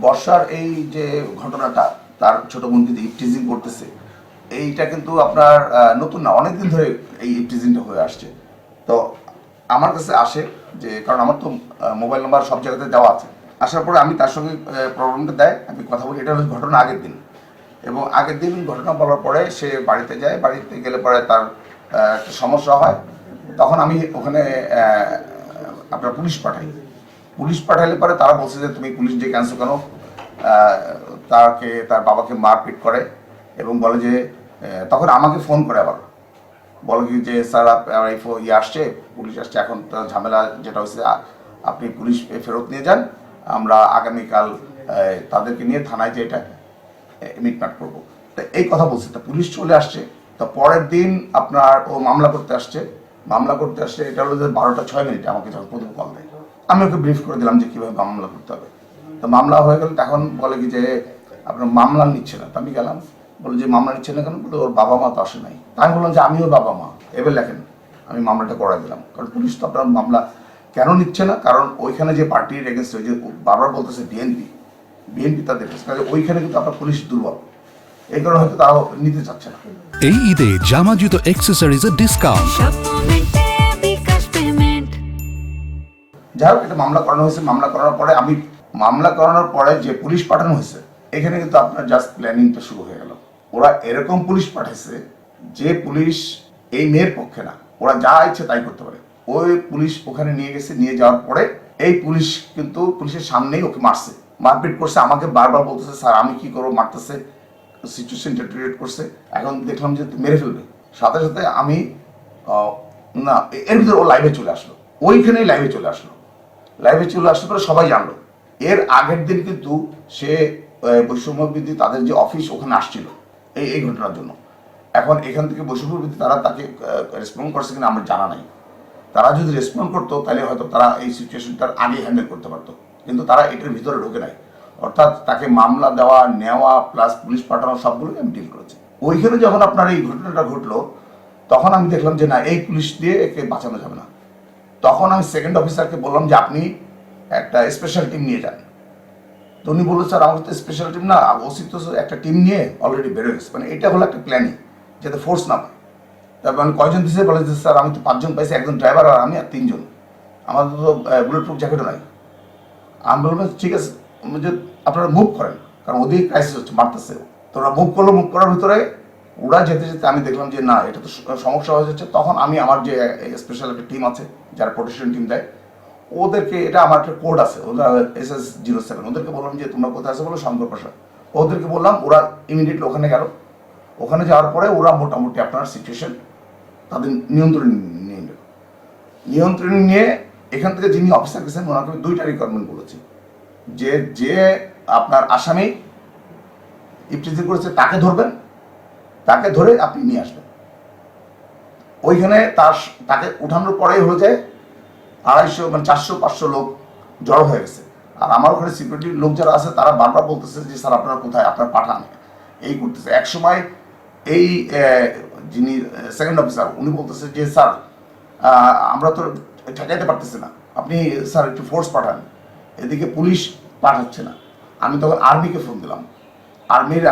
বর্ষার এই যে ঘটনাটা, তার ছোট বোনকে যে ইপটিজিং করতেছে, এইটা কিন্তু আপনার নতুন না, অনেকদিন ধরে এই ইপটিজিংটা হয়ে আসছে। তো আমার কাছে আসে, যে কারণ আমার তো মোবাইল নাম্বার সব জায়গাতে দেওয়া আছে। আসার পরে আমি তার সঙ্গে প্রবলেমটা দেয়, আমি কথা বলি। এটা হলো ঘটনা আগের দিন, এবং আগের দিন ঘটনা বলার পরে সে বাড়িতে যায়। বাড়িতে গেলে পরে তার একটা সমস্যা হয়। তখন আমি ওখানে আপনার পুলিশ পাঠাই। পুলিশ পাঠালে পরে তারা বলছে যে তুমি পুলিশ ডেকে আনছো কেন। তার বাবাকে মারপিট করে এবং বলে যে তখন আমাকে ফোন করে আবার বলে কি যে স্যার আসছে, পুলিশ আসছে, এখন তার ঝামেলা যেটা হচ্ছে আপনি পুলিশ ফেরত নিয়ে যান, আমরা আগামীকাল তাদেরকে নিয়ে থানায় যে এটা মিটমাট করবো। তো এই কথা বলছে, তো পুলিশ চলে আসছে। তো পরের দিন আপনার ও মামলা করতে আসছে। এটা হলো যে 12টা 6 মিনিটে আমাকে যখন প্রথম কল দেয়, আমি ওকে ব্রিফ করে দিলাম যে কীভাবে মামলা করতে হবে। তো মামলা হয়ে গেল, তখন বলে কি যে আপনার মামলা নিচ্ছে না। তো আমি গেলাম, বলে যে মামলা নিচ্ছে না কেন, বলে ওর বাবা মা তো আসে নাই। তা আমি বললাম যে আমিও বাবা মা, এবার লেখেন। আমি মামলাটা করাই দিলাম, কারণ পুলিশ তো আপনার মামলা কেন নিচ্ছে না, কারণ ওইখানে যে পার্টির এগেনস্ট যে বারবার বলতেছে বিএনপি তাদের কাছে, ওইখানে কিন্তু আপনার পুলিশ দুর্বল, এই কারণে হয়তো তারাও নিতে চাচ্ছে না। এই ঈদে জামা জুতো অ্যাক্সেসরিজের ডিসকাউন্ট। যাই হোক, এটা মামলা করানো হয়েছে। মামলা করানোর পরে যে পুলিশ পাঠানো হয়েছে, এখানে কিন্তু আপনার জাস্ট প্ল্যানিংটা শুরু হয়ে গেল। ওরা এরকম পুলিশ পাঠাইছে যে পুলিশ এই মেয়ের পক্ষে না, ওরা যা ইচ্ছে তাই করতে পারে। ওই পুলিশ ওখানে নিয়ে গেছে, নিয়ে যাওয়ার পরে এই পুলিশ কিন্তু পুলিশের সামনেই ওকে মারছে, মারপিট করছে। আমাকে বারবার বলতেছে স্যার আমি কি করবো, মারতেছে, সিচুয়েশন ডিটেরিয়েট করছে। এখন দেখলাম যে মেরে ফেলবে, সাথে সাথে আমি না, এর ভিতরে ও লাইভে চলে আসলো, ওইখানেই লাইভে চলে আসলো পরে সবাই জানলো। এর আগের দিন কিন্তু সে বৈষম্য বিধি তাদের যে অফিস, ওখানে আসছিল এই ঘটনার জন্য। এখন এখান থেকে বৈষম্য বিধি তারা তাকে রেসপন্ড করছে কিনা আমার জানা নাই। তারা যদি রেসপন্ড করতো তাহলে হয়তো তারা এই সিচুয়েশনটার আগে হ্যান্ডেল করতে পারতো, কিন্তু তারা এটার ভিতরে ঢুকে নাই। অর্থাৎ তাকে মামলা দেওয়া, নেওয়া, প্লাস পুলিশ পাঠানো, সবগুলোকে আমি ডিল করেছি। ওইখানে যখন আপনার এই ঘটনাটা ঘটলো, তখন আমি দেখলাম যে না, এই পুলিশ দিয়ে একে বাঁচানো যাবে না। তখন আমি সেকেন্ড অফিসারকে বললাম যে আপনি একটা স্পেশাল টিম নিয়ে যান। তো উনি বললো স্যার আমাকে তো স্পেশাল টিম না, ওসি তো একটা টিম নিয়ে অলরেডি বেরো গেছে। মানে এটা হলো একটা প্ল্যানিং, যাতে ফোর্স না পায়। তারপর আমি কয়জন দিয়েছে, বলে যে স্যার আমি তো 5জন পাইছি, একজন ড্রাইভার আর আমি আর 3জন, আমাদের তো বুলেট প্রুফ জ্যাকেটও নাই। আমি বললাম ঠিক আছে, যে আপনারা মুভ করেন, কারণ ওদিকে ক্রাইসিস হচ্ছে, মারতেছে। তো ওরা মুভ করার ভিতরে ওরা যেতে যেতে আমি দেখলাম যে না, এটা তো সমস্যা হয়ে যাচ্ছে। তখন আমি আমার যে স্পেশাল একটা টিম আছে, যারা প্রোটেকশন টিম দেয়, ওদেরকে, এটা আমার একটা কোড আছে, ওরা SS07, ওদেরকে বললাম যে তোমরা কোথায় আছে, বলো শঙ্কর প্রসাদ। ওদেরকে বললাম, ওরা ইমিডিয়েটলি ওখানে গেল। ওখানে যাওয়ার পরে ওরা মোটামুটি আপনার সিচুয়েশন তাদের নিয়ন্ত্রণে নিয়ে এখান থেকে যিনি অফিসার গেছেন, ওনাকে 2টা রিকোয়ারমেন্ট বলেছি, যে আপনার আসামি ইপটিজিং করেছে তাকে ধরবেন, তাকে ধরে আপনি নিয়ে আসবেন। ওইখানে তাকে উঠানোর পরেই হলো যে 250 মানে 400-500 লোক জড়ো হয়ে গেছে। আর আমার ওখানে সিকিউরিটির লোক যারা আছে, তারা বারবার বলতেছে যে স্যার আপনারা কোথায়, আপনার পাঠান, এই করতেছে। এক সময় এই যিনি সেকেন্ড অফিসার, উনি বলতেছে যে স্যার আমরা তো ঠেকাইতে পারতেছি না, আপনি স্যার একটু ফোর্স পাঠান, এদিকে পুলিশ পাঠাচ্ছে না। আমি তখন আর্মিকে ফোন দিলাম,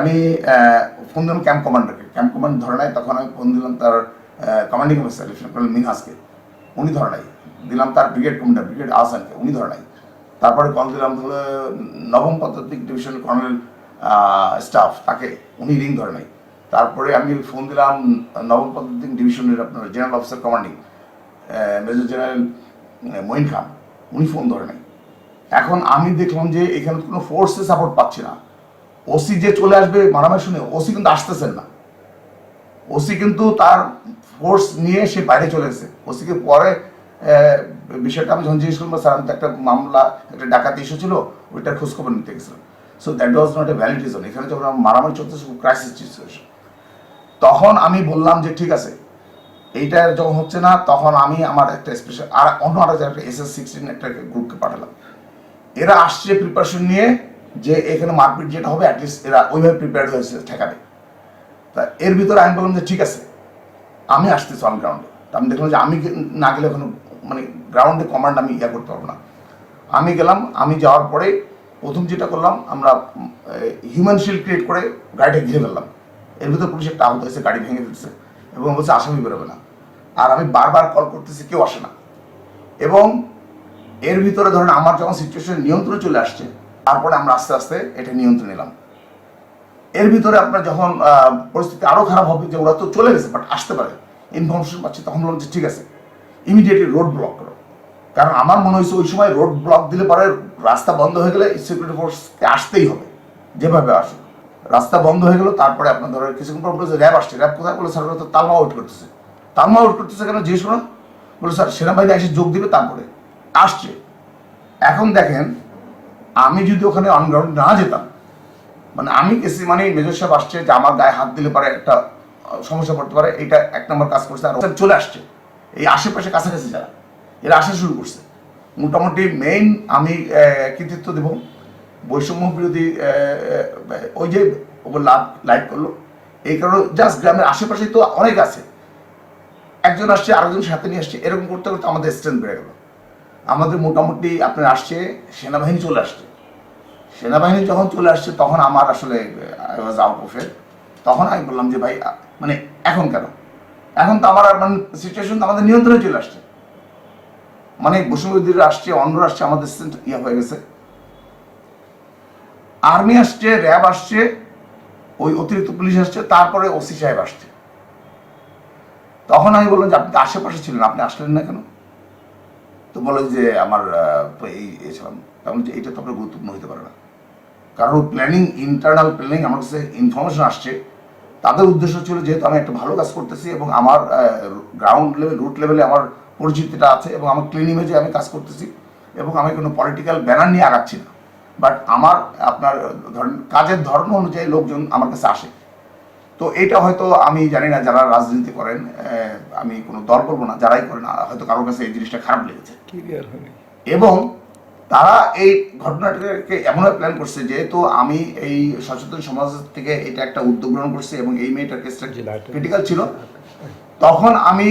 আমি ফোন দিলাম ক্যাম্প কমান্ডারকে, ক্যাম্প কমান্ডার ধরে নাই। তখন আমি ফোন দিলাম তার কমান্ডিং অফিসার লেফটেন্যান্ট কর্নেল মিনহাসকে, উনি ধরে নাই। দিলাম তার ব্রিগেড কমান্ডার ব্রিগেড আহসানকে, উনি ধরে নাই। তারপরে কল দিলাম হলো 9ম পদাতিক ডিভিশনের কর্নেল স্টাফ, তাকে, উনি রিং ধরে নাই। তারপরে আমি ফোন দিলাম 9ম পদাতিক ডিভিশনের আপনার general officer commanding major general Moin Khan, উনি ফোন ধরে নাই। এখন আমি দেখলাম যে এখানে কোনো ফোর্সে সাপোর্ট পাচ্ছি না। ওসি যে চলে আসবে মারামারি শুনে, ওসি কিন্তু আসতেছেন না। ওসি কিন্তু তার ফোর্স নিয়ে সে বাইরে চলে গেছে। ওসিকে পরে বিষয়টা আমি যখন জিজ্ঞেস করলাম, স্যার আমি তো একটা মামলা, একটা ডাকাতি ইস্যু ছিল, ওইটার খোঁজখবর নিতে গেছিলাম। So that was not a valid reason. এখানে যখন মারামারি চলতেছে, ক্রাইসিস সিচুয়েশন, তখন আমি বললাম যে ঠিক আছে, এইটা যখন হচ্ছে না, তখন আমি আমার একটা স্পেশাল আর অন্য একটা SS16 একটা গ্রুপকে পাঠালাম। এরা আসছে প্রিপারেশন নিয়ে, যে এখানে মারপিট যেটা হবে অ্যাটলিস্ট এরা ওইভাবে প্রিপেয়ার্ড হয়েছে ঠেকাবে। তা এর ভিতরে আমি বললাম যে ঠিক আছে, আমি আসতেছি অন গ্রাউন্ডে। আমি দেখলাম যে আমি না গেলে ওখানে মানে গ্রাউন্ডে কমান্ড আমি করতে পারবো না। আমি গেলাম। আমি যাওয়ার পরে প্রথম যেটা করলাম, আমরা হিউম্যান শিল্ড ক্রিয়েট করে গাড়িটা ঘিরে ফেললাম। এর ভিতরে পুলিশ একটা আহত হয়েছে, গাড়ি ভেঙে দিতেছে এবং বলছে আসামি বেরোবে না। আর আমি বারবার কল করতেছি, কেউ আসে না। এবং এর ভিতরে ধরেন আমার যখন সিচুয়েশন নিয়ন্ত্রণে চলে আসছে, তারপরে আমরা আস্তে আস্তে এটা নিয়ন্ত্রণ নিলাম। এর ভিতরে আপনার যখন পরিস্থিতি আরও খারাপ হবে, যে ওরা তো চলে গেছে বাট আসতে পারে, ইনফরমেশন পাচ্ছি, তখন বললাম যে ঠিক আছে ইমিডিয়েটলি রোড ব্লক করো। কারণ আমার মনে হয়েছে ওই সময় রোড ব্লক দিলে পরে রাস্তা বন্ধ হয়ে গেলে সিকিউরিটি ফোর্সকে আসতেই হবে, যেভাবে আসুক। রাস্তা বন্ধ হয়ে গেল, তারপরে আপনার ধরো কিছুক্ষণ পর বলেছে র্যাব আসছে। র্যাব কোথায় বলে, স্যার তো তালমা আউট করতেছে। তালমা আউট করতেছে কেন জিজ্ঞেস করুন, বলে স্যার সেনাবাহিনী এসে যোগ দিবে, তারপরে আসছে। এখন দেখেন, আমি যদি ওখানে অনগ্রাউন্ড না যেতাম, মানে আমি গেছি মানে মেজর সাহেব আসছে, যে আমার গায়ে হাত দিলে পারে একটা সমস্যা পড়তে পারে, এইটা এক নম্বর কাজ করছে। আর চলে আসছে এই আশেপাশে কাছাকাছি যারা, এরা আসা শুরু করছে। মোটামুটি মেইন আমি কৃতিত্ব দেব বৈষম্য বিরোধী, ওই যে লাইট করলো, এই কারণে জাস্ট গ্রামের আশেপাশেই তো অনেক আছে, একজন আসছে আরেকজন সাথে নিয়ে আসছে, এরকম করতে করতে আমাদের স্ট্রেংথ বেড়ে গেল। আমাদের মোটামুটি আপনার আসছে, সেনাবাহিনী চলে আসছে। সেনাবাহিনী যখন চলে আসছে তখন আমার আসলে I was out of it. তখন আমি বললাম যে ভাই মানে এখন কেন, এখন তো আমার মানে সিচুয়েশন তো আমাদের নিয়ন্ত্রণে চলে আসছে, মানে বৈষম্যবিরোধীরা আসছে, অন্যরা আসছে, আমাদের ইয়ে হয়ে গেছে। আর্মি আসছে, র্যাব আসছে, ওই অতিরিক্ত পুলিশ আসছে, তারপরে ওসি সাহেব আসছে। তখন আমি বললাম যে আপনি তো আশেপাশে ছিলেন, আপনি আসলেন না কেন? তো বলে যে আমার এই ছিলাম। তখন যে এইটা তো আপনার গুরুত্বপূর্ণ হতে পারে না, কারণ প্ল্যানিং, ইন্টারনাল প্ল্যানিং, আমার কাছে ইনফরমেশন আসছে। তাদের উদ্দেশ্য ছিল যেহেতু আমি একটা ভালো কাজ করতেছি এবং আমার গ্রাউন্ড লেভেল, রুট লেভেলে আমার পরিচিতিটা আছে এবং আমার ক্লিন ইমেজে আমি কাজ করতেছি এবং আমি কোনো পলিটিক্যাল ব্যানার নিয়ে আগাচ্ছি না, বাট আমার আপনার ধরেন কাজের ধর্ম অনুযায়ী লোকজন আমার কাছে আসে। তো এটা হয়তো আমি জানি না, যারা রাজনীতি করেন, আমি কোনো দল করবো না, যারাই করেন হয়তো কারোর কাছে এই জিনিসটা খারাপ লেগেছে, এবং তারা এই ঘটনাটাকে এমনভাবে প্ল্যান করছে, যেহেতু আমি এই সচেতন সমাজ থেকে এটা একটা উদ্যোগ গ্রহণ করছি এবং এই মেয়েটার কেসটা ক্রিটিক্যাল ছিল, তখন আমি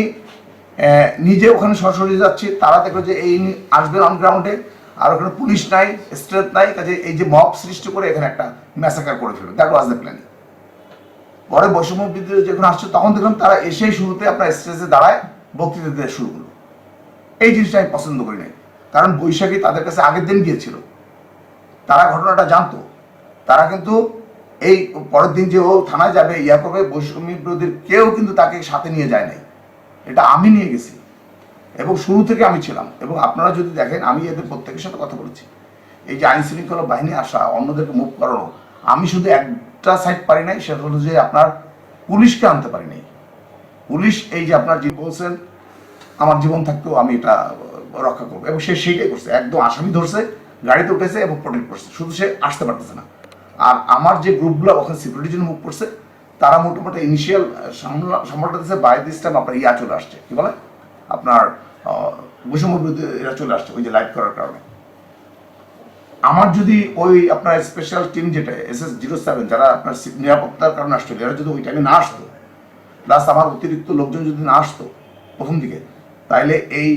নিজে ওখানে সরাসরি যাচ্ছি। তারা দেখলো যে এই আসবেন অন গ্রাউন্ডে, আর ওখানে পুলিশ নাই, স্ট্রেংথ নাই, কাজে এই যে মব সৃষ্টি করে এখানে একটা ম্যাসাকার করে ফেলবে। That was the plan. পরে বৈষম্য বিরোধী যখন আসছে তখন দেখলাম তারা এসেই শুরুতে আপনার স্টেজে দাঁড়ায় বক্তৃতা দিতে শুরু করলো। এই জিনিসটা আমি পছন্দ করি নাই, কারণ বৈশাখী তাদের কাছে আগের দিন গিয়েছিল, তারা ঘটনাটা জানতো। তারা কিন্তু এই পরের দিন যে ও থানায় যাবে, ইয়া করবে, বৈষম্য বিরোধীর কেউ কিন্তু তাকে সাথে নিয়ে যায় নাই, এটা আমি নিয়ে গেছি এবং শুরু থেকে আমি ছিলাম। এবং আপনারা যদি দেখেন, আমি এদের প্রত্যেকের সাথে কথা বলেছি। এই যে আইন শৃঙ্খলা বাহিনী আসা, অন্যদেরকে মুভ করানো, আমি শুধু একটা সাইড পারি নাই, সেটা হলো যে আপনার পুলিশকে আনতে পারি নাই। পুলিশ এই যে আপনার যে বলছেন আমার জীবন থাকতেও আমি এটা রক্ষা করবো, এবং সে সেইটাই করছে, একদম আসামি ধরছে, গাড়িতে উঠেছে এবং প্রোটেক্ট করছে, শুধু সে আসতে পারতেছে না। আর আমার যে গ্রুপগুলো ওখানে সিকিউরিটির জন্য মুভ করছে, তারা মোটামুটি ইনিশিয়াল সামলাটা দিচ্ছে, বাই দিস টাইম আপনার ইয়া চলে আসছে, কি বলে আপনার বৈষম্য বিরোধী এরা চলে আসছে ওই যে লাইভ করার কারণে। আমার যদি ওই আপনার স্পেশাল টিম যেটা SS-07 যারা আপনার নিরাপত্তার কারণে আসছিল, এরা যদি ওই টাইমে না আসতো, প্লাস আমার অতিরিক্ত লোকজন যদি না আসতো প্রথম দিকে, তাইলে এই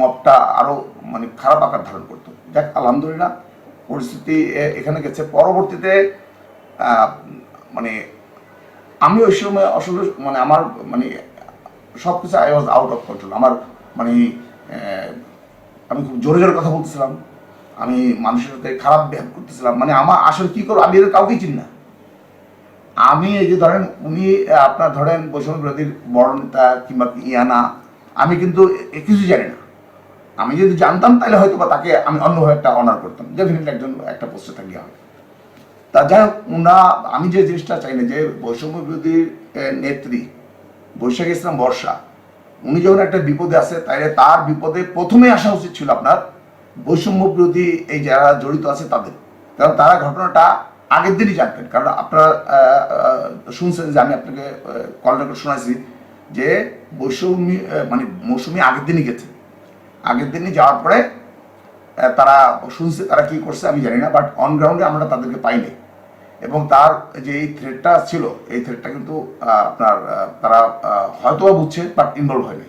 মবটা আরো মানে খারাপ আকার ধারণ করতো। যাক, আলহামদুলিল্লাহ পরিস্থিতি এখানে গেছে। পরবর্তীতে মানে আমি ওই সময় আসলে মানে আমার মানে সব কিছু I was out of control. আমার মানে আমি খুব জোরে জোরে কথা বলতেছিলাম, আমি মানুষের সাথে খারাপ বিহেভ করতেছিলাম, মানে আমার আসলে কি করবো আমি এদের কাউকেই চিনি না। আমি এই যে ধরেন উনি আপনার ধরেন বৈষম্য বিরোধীর বড় নেতা কিংবা ইয়ানা, আমি কিন্তু কিছু জানি না। আমি যদি জানতাম তাহলে হয়তো বা তাকে আমি অন্যভাবে একটা অনার করতাম, ডেফিনেটলি একজন একটা পোস্টে থাকি হবে। তা যাই হোক, আমি যে জিনিসটা চাই না, যে বৈষম্য বিরোধীর নেত্রী বৈশাখী ইসলাম বর্ষা, উনি যখন একটা বিপদে আছে, তাইলে তার বিপদে প্রথমে আসা উচিত ছিল আপনার বৈষম্য বিরোধী এই যারা জড়িত আছে তাদের, কারণ তারা ঘটনাটা আগের দিনই জানতেন। কারণ আপনারা শুনছেন যে আমি আপনাকে কল রেকর্ড শোনাইছি যে মৌসুমি আগের দিনই গেছে, আগের দিনই যাওয়ার পরে তারা শুনছে, তারা কি করছে আমি জানি না, বাট অন গ্রাউন্ডে আমরা তাদেরকে পাইনি। এবং তার যে এই থ্রেটটা ছিল, এই থ্রেটটা কিন্তু আপনার তারা হয়তো বুঝছে, বাট ইনভলভ হয়নি।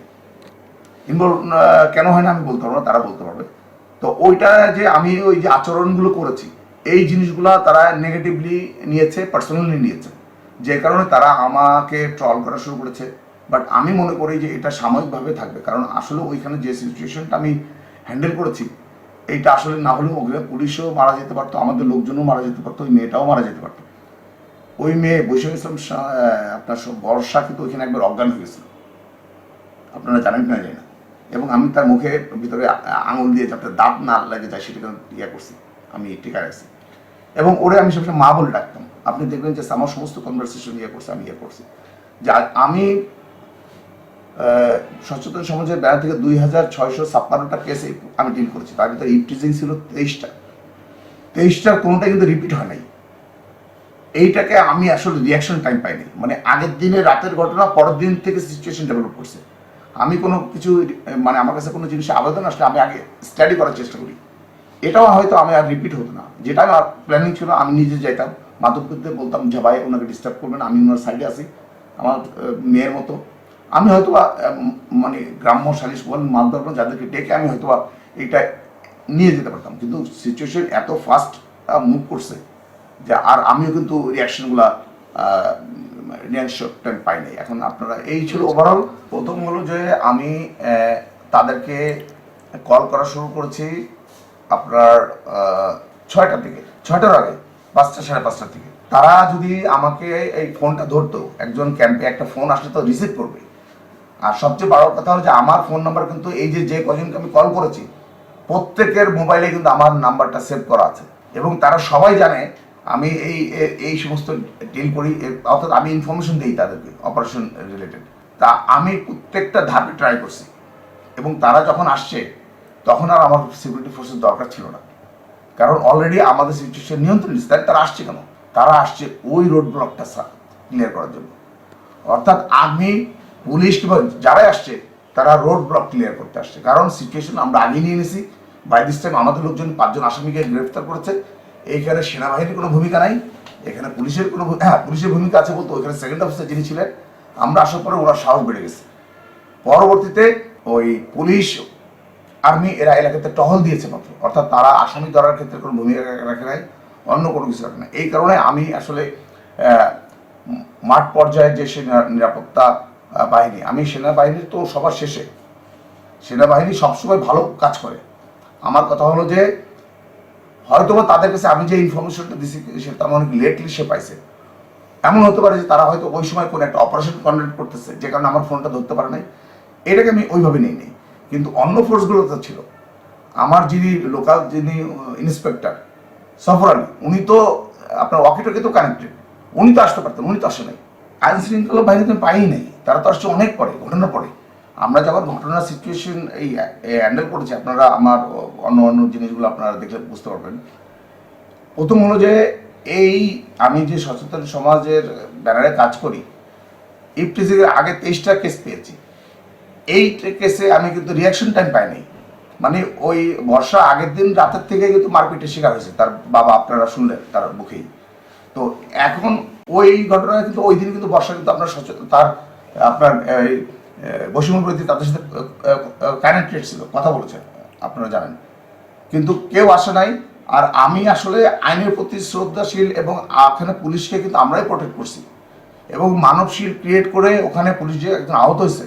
ইনভলভ কেন হয় না আমি বলতে পারবো না, তারা বলতে পারবে। তো ওইটা যে আমি ওই যে আচরণগুলো করেছি, এই জিনিসগুলা তারা নেগেটিভলি নিয়েছে, পার্সোনালি নিয়েছে, যে কারণে তারা আমাকে ট্রল করা শুরু করেছে। বাট আমি মনে করি যে এটা সাময়িকভাবে থাকবে, কারণ আসলে ওইখানে যে সিচুয়েশনটা আমি হ্যান্ডেল করেছি, এইটা আসলে না হলেও পুলিশও মারা যেতে পারতো, আমাদের লোকজনও মারা যেতে পারতো, ওই মেয়েটাও মারা যেতে পারতো। ওই মেয়ে বৈশাখ ইসলাম আপনার বর্ষা কিন্তু ওইখানে একবার অজ্ঞান হয়ে গেছিল, আপনারা জানেন কিনা জানি না। এবং আমি তার মুখের ভিতরে আঙুল দিয়ে যাতে দাঁত না লাগে যায় সেটা ইয়ে করছি, আমি টিকা রাখছি। এবং ওরে আমি সবসময় মা বলে ডাকতাম। আপনি দেখবেন যে আমার সমস্ত কনভারসেশন ইয়ে করছে, আমি ইয়ে করছি যে আমি সচেতন সমাজের ব্যাপার থেকে 2656টা কেসে আমি ডিল করেছি, তার ভিতরে ইপটিজিং ছিল 23টার কোনোটা কিন্তু রিপিট হয় নাই। এইটাকে আমি আসলে রিয়াকশন টাইম পাইনি, মানে আগের দিনে রাতের ঘটনা পরের দিন থেকে সিচুয়েশন ডেভেলপ করছে। আমি কোনো কিছু মানে আমার কাছে কোনো জিনিসে আবেদন আসলে আমি আগে স্টাডি করার চেষ্টা করি, এটাও হয়তো আমি আর রিপিট হতো না। যেটা আমার প্ল্যানিং ছিল, আমি নিজে যাইতাম মাধবপুরতে, বলতাম যে ভাই ওনাকে ডিস্টার্ব করবেন, আমি ওনার সাইডে আছি আমার মেয়ের মতো। আমি হয়তো মানে গ্রাম্য সালিশ বলেন মালদর্পণ যাদেরকে ডেকে আমি হয়তো এটা নিয়ে যেতে পারতাম, কিন্তু সিচুয়েশন এত ফাস্ট মুভ করছে যে আর আমিও কিন্তু রিয়াকশনগুলা টাইম পাই নাই। এখন আপনারা এই ছিল ওভারঅল। প্রথম হলো যে আমি তাদেরকে কল করা শুরু করেছি আপনার 6টার দিকে, 6টার আগে 5টা 5:30টার দিকে। তারা যদি আমাকে এই ফোনটা ধরতো, একজন ক্যাম্পে একটা ফোন আসলে তো রিসিভ করবে। আর সবচেয়ে বড় কথা হলো যে আমার ফোন নাম্বার কিন্তু এই যে কজনকে আমি কল করেছি প্রত্যেকের মোবাইলে কিন্তু আমার নাম্বারটা সেভ করা আছে, এবং তারা সবাই জানে আমি এই সমস্ত ডিল করি, অর্থাৎ আমি ইনফরমেশন দিই তাদেরকে অপারেশন রিলেটেড। তা আমি প্রত্যেকটা ধাপে ট্রাই করছি, এবং তারা যখন আসছে তখন আর আমার সিকিউরিটি ফোর্সের দরকার ছিল না, কারণ অলরেডি আমাদের সিচুয়েশন নিয়ন্ত্রণ নিচ্ছে। তারা আসছে কেন? তারা আসছে ওই রোড ব্লকটা ক্লিয়ার করার জন্য। অর্থাৎ আমি পুলিশ কিংবা যারাই আসছে তারা রোড ব্লক ক্লিয়ার করতে আসছে, কারণ সিচুয়েশন আমরা আগে নিয়ে নিয়েছি। বাই দিস টাইম আমাদের লোকজন 5 জন আসামিকে গ্রেফতার করেছে। এইখানে সেনাবাহিনীর কোনো ভূমিকা নাই, এখানে পুলিশের কোনো পুলিশের ভূমিকা আছে বলতে ওইখানে সেকেন্ড অফিসার যিনি ছিলেন, আমরা আসার পরে ওনার সাহস বেড়ে গেছে। পরবর্তীতে ওই পুলিশ আর্মি এরা এলাকাতে টহল দিয়েছে মাত্র, অর্থাৎ তারা আসামি ধরার ক্ষেত্রে কোনো ভূমিকা রাখে নাই, অন্য কোনো কিছু রাখে না। এই কারণে আমি আসলে মাঠ পর্যায়ে যে নিরাপত্তা বাহিনী, আমি সেনাবাহিনীর তো সবার শেষে, সেনাবাহিনী সবসময় ভালো কাজ করে। আমার কথা হলো যে হয়তোবা তাদের কাছে আমি যে ইনফরমেশনটা দিচ্ছি সেটা অনেক লেটলি সে পাইছে। এমন হতে পারে যে তারা হয়তো ওই সময় কোনো একটা অপারেশন কন্ডাক্ট করতেছে, যে কারণে আমার ফোনটা ধরতে পারে নাই, এটাকে আমি ওইভাবে নিই নি। কিন্তু অন্য ফোর্সগুলো তো ছিল। আমার যিনি লোকাল যিনি ইন্সপেক্টর সফর আলী, উনি তো আপনার ওয়াকিটকে তো কানেক্টেড, উনি তো আসতে পারতেন, উনি তো আসে নাই। আইন শৃঙ্খলা বাহিনী তো পাই নাই, তারা তো আসছে অনেক পরে, ঘটনার পরে। আমরা যখন ঘটনার সিচুয়েশন এই হ্যান্ডেল করেছি, আপনারা আমার অন্য জিনিসগুলো আপনারা দেখলে বুঝতে পারবেন। প্রথম হলো যে এই আমি যে সচেতন সমাজের ব্যানারে কাজ করি, ইফটিজিংয়ের আগে 23টা কেস পেয়েছি। এই কেসে আমি কিন্তু রিয়াকশন টাইম পাইনি, মানে ওই বর্ষা আগের দিন রাতের থেকে কিন্তু মারপিটের শিকার হয়েছে তার বাবা, আপনারা শুনলেন তার মুখেই। তো এখন ওই ঘটনায় কিন্তু ওই দিন কিন্তু বর্ষা কিন্তু আপনার সচেতন, তার আপনার বৈষম্য বিরোধী তাদের সাথে কানেক্টেড ছিল, কথা বলেছে, আপনারা জানেন, কিন্তু কেউ আসে নাই। আর আমি আসলে আইনের প্রতি শ্রদ্ধাশীল, এবং ওখানে পুলিশকে কিন্তু আমরাই প্রোটেক্ট করছি, এবং মানবশীল ক্রিয়েট করে ওখানে পুলিশ যে একজন আহত হয়েছে,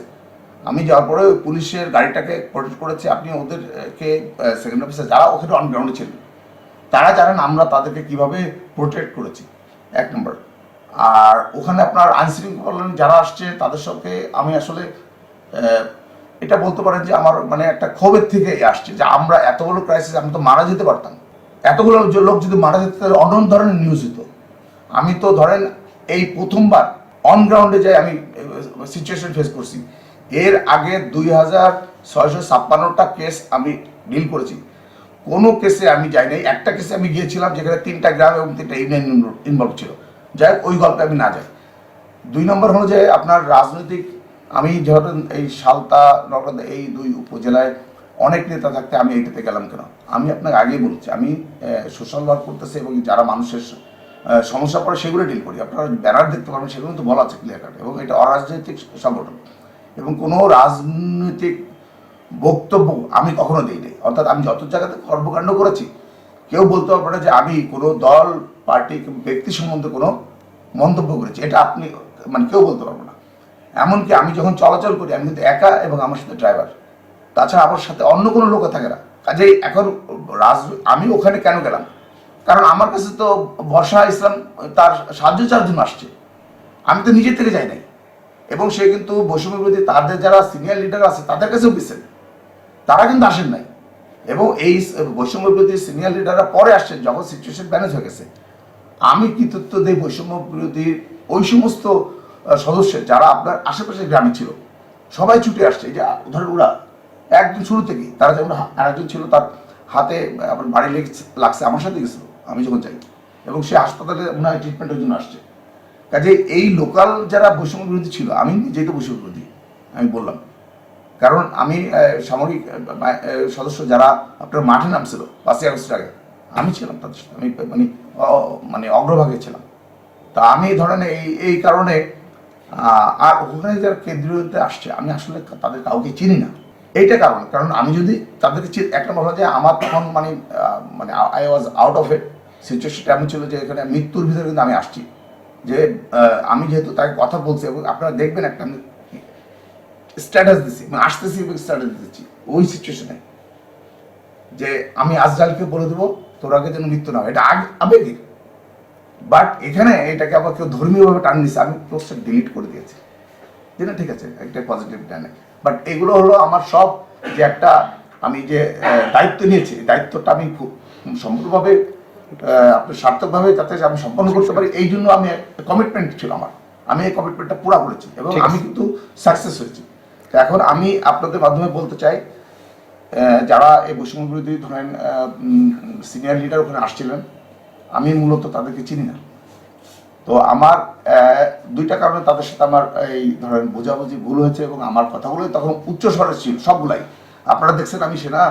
আমি যাওয়ার পরে ওই পুলিশের গাড়িটাকে প্রোটেক্ট করেছি। আপনি ওদেরকে সেকেন্ড অফিসার যারা ওখানে অন গ্রাউন্ডে ছিলেন তারা জানেন আমরা তাদেরকে কিভাবে প্রোটেক্ট করেছি, 1 নম্বর। আর ওখানে আপনার আইনশৃঙ্খলা যারা আসছে তাদের সঙ্গে আমি আসলে এটা বলতে পারেন যে আমার মানে একটা ক্ষোভের থেকে আসছে যে আমরা এত বড় ক্রাইসিস, আমি তো মারা যেতে পারতাম। এতগুলো লোক যদি মারা যেত তাহলে অন্য ধরনের নিউজ হতো। আমি তো ধরেন এই প্রথমবার অন গ্রাউন্ডে যাই আমি সিচুয়েশন ফেস করছি। এর আগে 2656টা কেস আমি ডিল করেছি, কোনো কেসে আমি যাই নাই। একটা কেসে আমি গিয়েছিলাম যেখানে 3টা গ্রাম এবং 3টা ইউনিয়ন ইনভলভ ছিল, যাই ওই গল্পে আমি না যাই। 2 নম্বর হলো যে আপনার রাজনৈতিক, আমি যেহেতু এই সালতা নগর এই 2 উপজেলায় অনেক নেতা থাকতে আমি এইটাতে গেলাম কেন? আমি আপনাকে আগেই বলছি আমি সোশ্যাল ওয়ার্ক করতেছি, এবং যারা মানুষের সমস্যা পড়ে সেগুলো ডিল করি। আপনারা ব্যানার দেখতে পারবেন, সেগুলো কিন্তু বলা আছে ক্লিয়ার কাট, এবং এটা অরাজনৈতিক সংগঠন, এবং কোনো রাজনৈতিক বক্তব্য আমি কখনো দিই নাই। অর্থাৎ আমি যত জায়গাতে কর্মকাণ্ড করেছি কেউ বলতে পারবে না যে আমি কোনো দল, পার্টি, ব্যক্তি সম্বন্ধে কোনো মন্তব্য করেছি, এটা আপনি মানে কেউ বলতে পারবে না। এমনকি আমি যখন চলাচল করি আমি কিন্তু একা এবং আমার সাথে ড্রাইভার, তাছাড়া আমার সাথে অন্য কোনো লোক থাকে না। কাজেই এখন আমি ওখানে কেন গেলাম, কারণ আমার কাছে তো বর্ষা ইসলাম তার সাহায্য চাওয়ার জন্য আসছে, আমি তো নিজের থেকে যাই নাই। এবং সে কিন্তু বৈষম্য বিরোধী তাদের যারা সিনিয়র লিডার আছে তাদের কাছেও গেছেন, তারা কিন্তু আসেন নাই। এবং এই বৈষম্য বিরোধী সিনিয়র লিডাররা পরে আসছেন যখন সিচুয়েশন ম্যানেজ হয়ে গেছে। আমি কৃতিত্ব দিই বৈষম্য বিরোধী ওই সমস্ত সদস্যের যারা আপনার আশেপাশে গ্রামে ছিল, সবাই ছুটে আসছে। এই যে ধরেন ওরা একদম শুরু থেকেই, তারা যেমন আরেকজন ছিল তার হাতে আপনার বাড়ি লাগছে, আমার সাথে গেছিল আমি যখন যাই, এবং সে হাসপাতালে মনে হয় ট্রিটমেন্টের জন্য আসছে। কাজে এই লোকাল যারা বৈষম্য বিরোধী ছিল, আমি নিজেই তো বৈষম্য বিরোধী, আমি বললাম। কারণ আমি সামরিক সদস্য যারা আপনার মাঠে নামছিল 5ই আগস্টের আগে, আমি ছিলাম তাদের সাথে, আমি মানে অগ্রভাগে ছিলাম। তা আমি ধরেন এই কারণে আর ওখানে যারা কেন্দ্রীয়তে আসছে আমি আসলে তাদের কাউকে চিনি না। এইটা কারণ আমি যদি তাদেরকে একটা বলা যায় আমার তখন মানে মানে I was out of it, সিচুয়েশনটা এমন ছিল যে এখানে মৃত্যুর ভিতরে কিন্তু আমি আসছি। যে আমি যেহেতু তাকে কথা বলছি এবং আপনারা দেখবেন একটা আমি স্ট্যাটাস দিচ্ছি, মানে আসতেছি এবং স্ট্যাটাস দিচ্ছি ওই সিচুয়েশনে, যে আমি আজরালকে বলে দেবো তোর আগে যেন মৃত্যু না হয়, এটা আবেগিক। বাট এখানে এটাকে আবার কেউ ধর্মীয়ভাবে টান দিচ্ছে, আমি পোস্টটা ডিলিট করে দিয়েছি, যে না ঠিক আছে একটা পজিটিভ টানে। বাট এগুলো হলো আমার সব যে একটা আমি যে দায়িত্ব নিয়েছি, দায়িত্বটা আমি খুব সম্পূর্ণভাবে আপনার সার্থকভাবে যাতে আমি সম্পন্ন করতে পারি, এই জন্য আমি কমিটমেন্ট ছিল আমার, আমি এই কমিটমেন্টটা পুরা করেছি এবং আমি কিন্তু সাকসেস হয়েছি। এখন আমি আপনাদের মাধ্যমে বলতে চাই, যারা এই বৈষম্য বিরোধী ধরেন সিনিয়র লিডার ওখানে আসছিলেন, আমি মূলত তাদেরকে চিনি না। তো আমার দুইটা কারণে তাদের সাথে আমার এই ধরেন বোঝাবুঝি ভুল হয়েছে এবং আমার কথাগুলোই তখন উচ্চ স্বরে ছিল সবগুলাই। আপনারা দেখছেন আমি সেনা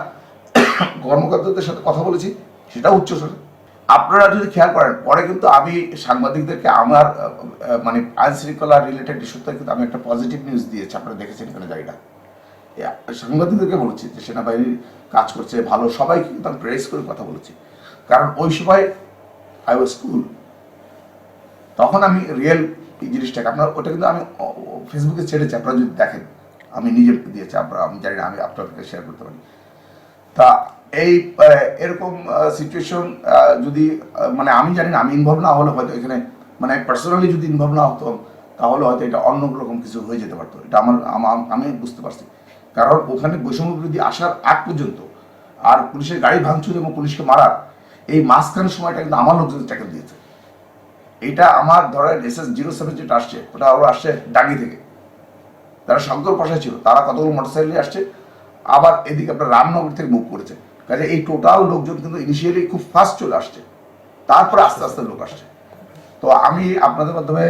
কর্মকর্তাদের সাথে কথা বলেছি, সেটা উচ্চ স্বরে। আপনারা যদি খেয়াল করেন পরে কিন্তু আমি সাংবাদিকদেরকে আমার মানে আইন শৃঙ্খলা রিলেটেড ইস্যুতে কিন্তু আমি একটা পজিটিভ নিউজ দিয়েছি, আপনারা দেখেছেন এখানে জায়গাটা। সাংবাদিকদেরকে বলেছি যে সেনাবাহিনী কাজ করছে ভালো, সবাইকে কিন্তু আমি প্রেস করে কথা বলেছি। কারণ ওই সময় আই ওয়াজ স্কুল, তখন আমি রিয়েল জিনিসটাকে আপনার ওটা কিন্তু আমি ফেসবুকে ছেড়েছি, আপনারা যদি দেখেন আমি নিজে দিয়েছি, আপনারা আমি জানি না আমি আপনাদেরকে শেয়ার করতে পারি। তা এই এরকম সিচুয়েশন যদি মানে আমি জানি না, আমি ইনভলভ না হলে হয়তো এখানে মানে পার্সোনালি যদি ইনভলভ না হতো তাহলে হয়তো এটা অন্য রকম কিছু হয়ে যেতে পারতো, এটা আমি বুঝতে পারছি। কারণ ওখানে বৈষম্য বিরোধী আসার আগ পর্যন্ত আর পুলিশের গাড়ি ভাঙচুর এবং পুলিশকে মারার এই মাঝখানের সময়টা কিন্তু আমার লোকজন ট্যাকেল দিয়েছে। এটা আমার ধরেন SS-07 যেটা আসছে ওটা ওরা আসছে ডাঙ্গি থেকে, তারা শঙ্কর পাশায় ছিল, তারা কতগুলো মোটরসাইকেলে আসছে, আবার এদিকে আপনার রামনগর থেকে মুভ করেছে। কাজে এই টোটাল লোকজন কিন্তু ইনিশিয়ালি খুব ফাস্ট চলে আসছে, তারপরে আস্তে আস্তে লোক আসছে। তো আমি আপনাদের মাধ্যমে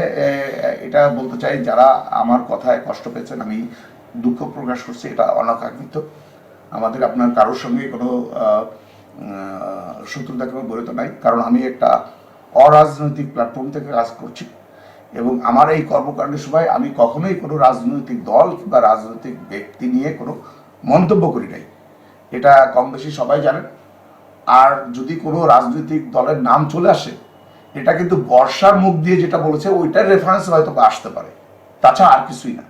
এটা বলতে চাই, যারা আমার কথায় কষ্ট পেয়েছেন আমি দুঃখ প্রকাশ করছি, এটা অনাকাঙ্ক্ষিত। আমাদের আপনার কারোর সঙ্গে কোনো শত্রুতা কোনো জড়িত নাই, কারণ আমি একটা অরাজনৈতিক প্ল্যাটফর্ম থেকে কাজ করছি এবং আমার এই কর্মকাণ্ডের সময় আমি কখনোই কোনো রাজনৈতিক দল বা রাজনৈতিক ব্যক্তি নিয়ে কোনো মন্তব্য করি নাই, এটা কম বেশি সবাই জানেন। আর যদি কোনো রাজনৈতিক দলের নাম চলে আসে, এটা কিন্তু বর্ষার মুখ দিয়ে যেটা বলেছে ওইটার রেফারেন্স হয়তো আসতে পারে, তাছাড়া আর কিছুই না।